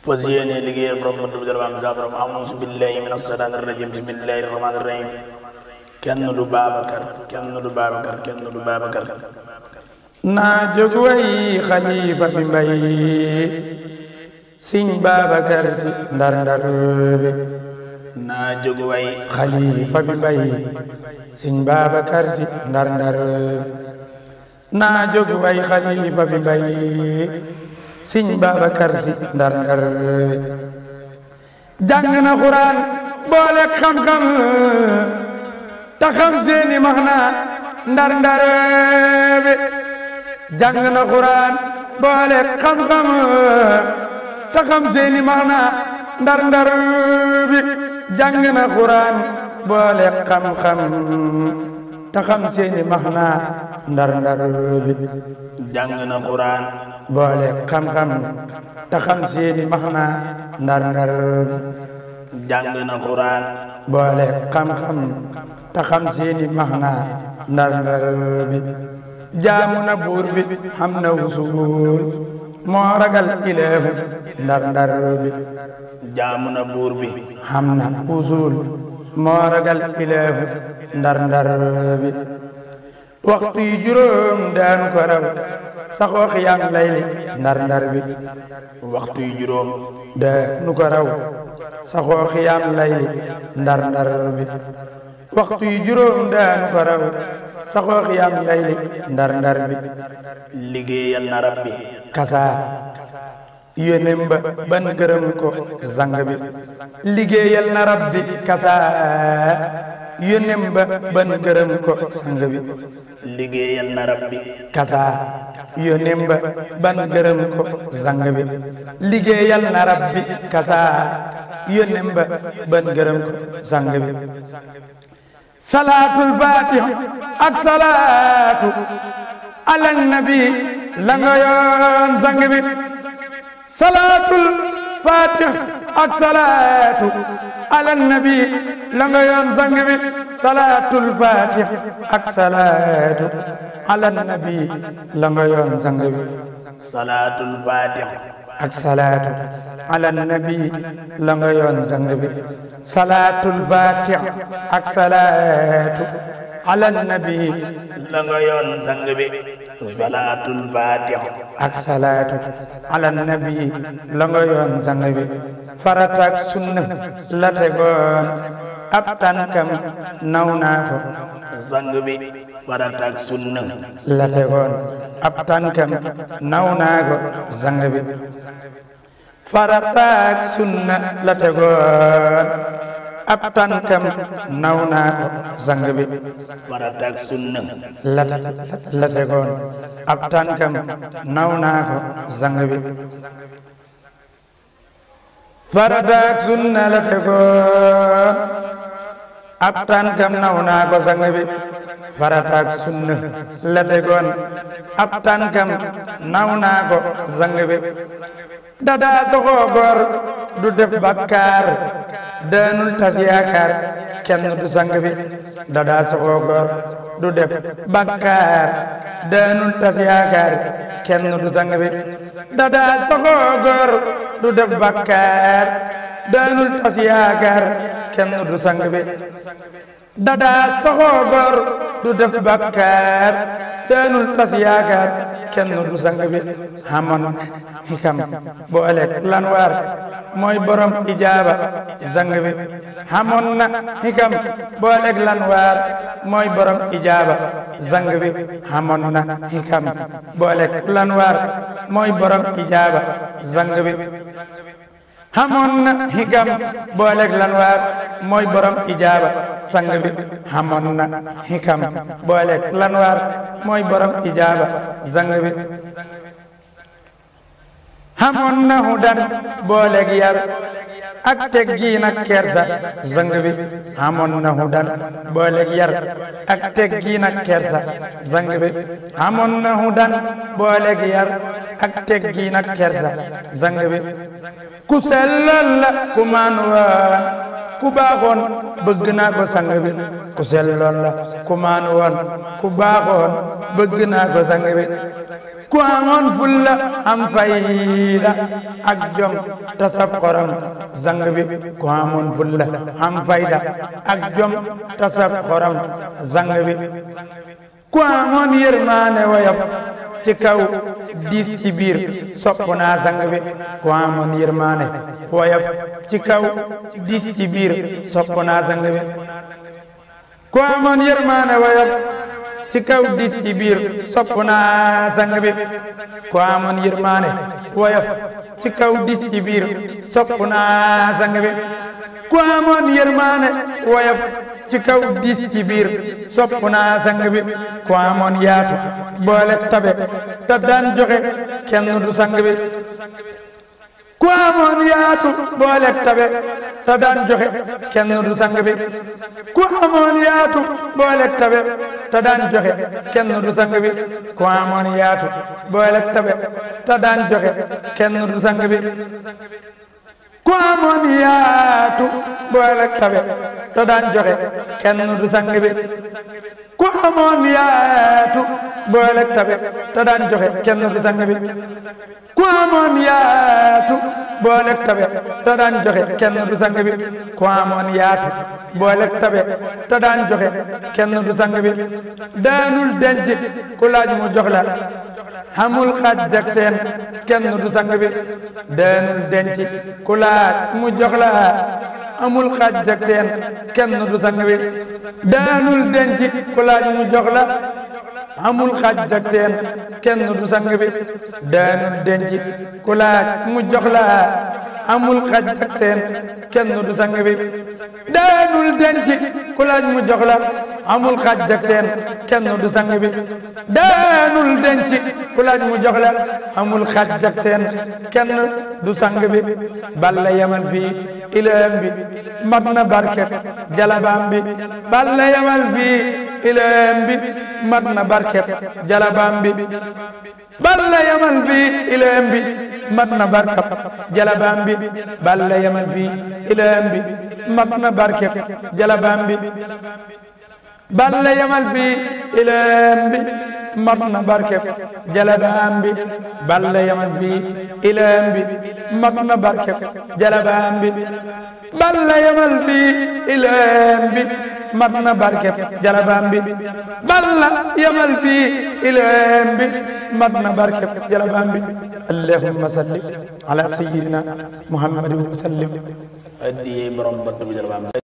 fas yéene liggéeyal borom buntu bi dal am borom a'uuzu billahi minash shaytaanir rajiim bismillahir rahmaanir rahiim kenn du Babacar kenn du Babacar kenn du Babacar naa jóg way xalifa bi mbay Sëñ Babacar Si ndar ndar bi naa jóg way xalifa bi mbay Sëñ Babacar Si ndar ndar bi naa jóg way xalifa bi mbay Sëñ Babacar Si ndar ndar bi jàng na Quraan boole xam-xam ta xam seeni maxna ndar ndar bi jàng na Quraan boole xam-xam ta xam seeni maxna ndar ndar bi jàng na Quraan boole xam-xam ta xam seeni maxna ndar ndar bi jàng na Quraan boole xam-xam ta xam seeni maxna ndar ndar bi jàng na Quraan boole xam-xam ta xam seeni maxna ndar ndar bi jaamu na buur bi xam na wusuul moo ragal ileefu ndar ndar bi jaamu na buur bi xam na wusuul moo ragal ileefu ndar ndar bi waxtu yi juróom daanu ko raw saxoo xiyaam layli ndar ndar bi waxtu yi juróom daanu ko raw saxoo xiyaam layli ndar ndar bi waxtu yi juróom daanu ko raw saxoo xiyaam layli ndar ndar bi liggéeyal na rabbi kasa yónneem ba ban gërëm ko sang bi liggéeyal na rabbi kasa yónneem ba ban gërëm ko sang bi liggéeyal na rabbi kasa yónneem ba ban gërëm ko sang bi liggéeyal na rabbi kasa yónneem ba ban gërëm ko sang bi salaatul faatih ak salaatu ala nabi la nga yoon sang bi salaatul faatih ak salaatu ala nabi la nga yoon sang bi salaatul faatih ak salaatu ala nabi la nga yoon sang bi salaatul faatih ak salaatu ala nabi la nga yoon sang bi salaatul faatih ak salaatu ala nabi la nga yoon sang bi salaatul faatih ak salaatu ala nabi la nga yoon sang bi farata ak sunna la tegoon ab tànkam naw naa ko sang bi farata ak sunna la tegoon ab tànkam naw naa ko sang bi farata ak sunna la tegoon ab tànkam naw naa ko sang bi farata ak sunna la tegoon ab tànkam naw naa ko sang bi farata ak sunna la tegoon ab tànkam naw naa ko sang bi farata ak sunna la tegoon ab tànkam naw naa ko sang bi dadaa soxoo góor du def bakkaar daanul tas yaakaar kenn du sang bi dadaa soxoo góor du def bakkaar daanul tas yaakaar kenn du sang bi dadaa soxoo góor du def bakkaar daanul tas yaakaar kenn du sang bi dadaa soxoo góor du def bakkaar daanul tas yaakaar kenn du sang bi xamoon xikam booleeg lanwaar mooy borom ijaaba sang bi xamoon na xikam booleeg lanwaar mooy borom ijaaba sang bi xamoon na xikam booleeg lanwaar mooy borom ijaaba sang bi xamoon na xikam booleeg lanwaar mooy borom ijaaba sang bi xamoon na xikam booleeg lanwaar mooy borom ijaaba sang bi xamoon na hudan booleeg yar ak teggiin ak kersa sang bi xamoon na hudan booleeg yar ak teggiin ak kersa sang bi xamoon na hudan booleeg yar ak teggiin ak kersa sang bi ku sellal la ku man waa ku baaxoon bëgg naa ko sang bi ku selloon la ku maanu woon ku baaxoon bëgg naa ko sang bi ku amoon fulla am fayda ak jom ta saf xoram sang bi ku amoon fulla am fayda ak jom ta saf xoram sang bi ku amoon yërmaane woyof ci kaw diis ci biir sopp naa sang bi ku amoon yërmaane woyof ci kaw diis ci biir sopp naa sang bi ku amoon yërmaane woyof ci kaw diis ci biir sopp naa sang bi ku amoon yërmaane woyof ci kaw diis ci biir sopp naa sang bi ku amoon yërmaane woyof ci kaw diis ci biir sopp naa sang bi ku amoon yaatu boole tabe te daan joxe kenn du sang bi ku amoon yaatu boole tabe te daan joxe kenn du sang bi ku amoon yaatu boole tabe te daan joxe kenn du sang bi ku amoon yaatu boole tabe te daan joxe kenn du sang bi ku amoon yaatu boole tabe te daan joxe kenn du sang bi ku amoon yaatu boole tabe te daan joxe kenn du sang bi ku amoon yaatu boole tabe te daan joxe kenn du sang bi ku amoon yaatu boole tabe te daan joxe kenn du sang bi daanul denc ku laaj mu jox la xamul xaaj ak seen kenn du sang bi daanul denc ku laaj mu jox la amul xaaj ak seen kenn du sang bi daanul denc ku laaj mu jox la amul xaaj ak seen kenn du sang bi daanul denc ku laaj mu jox la amul xaaj ak seen kenn du sang bi daanul denc ku laaj mu jox la amul xaaj ak seen kenn du sang bi daanul denc ku laaj mu jox la amul xaaj ak seen kenn du sang bi balla yamal fii ilam bi mat na barket jalabaam bi balla yamal fii ilam bi mat na barket jalabaam bi balla yamal fii ilam bi mat na barket jalabaam bi balla yamal fii ilam bi mat na barket jalabaam bi balla yamal fii ilam bi mat na barket jalabaam bi balla yamal fii ilam bi mat na barket jalabaam bi balla yamal fii ilam bi mat na barket jalabaam bi balla yamal fii ilam bi mat na barket jalabaam bi allahumma salli ala sayyidina muhammadin wa sallim addiye borom bant bi jalabaam